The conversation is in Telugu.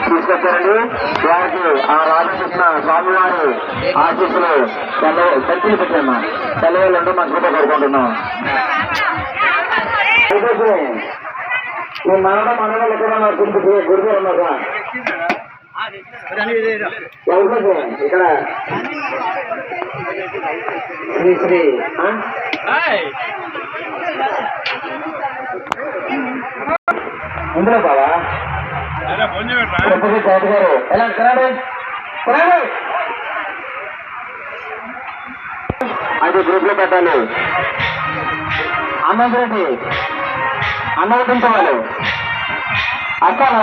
తీసుకొచ్చారండి. వారికి ఆ రామకృష్ణ స్వామివారి ఆశీస్సులు చర్చలు పెట్టామా సెలవులు మనసుతో కోరుకుంటున్నాం. మీ మనవాళ్ళు ఎక్కడ గుడిలో ఉన్నారు ఇక్కడ శ్రీ శ్రీ ఇందులో బాబా గారు ఎలా కరాడు అది గ్రూప్ లో పెట్టాలి. అన్నం రెడ్డి అన్నం తింటావాలి. అస్సాలు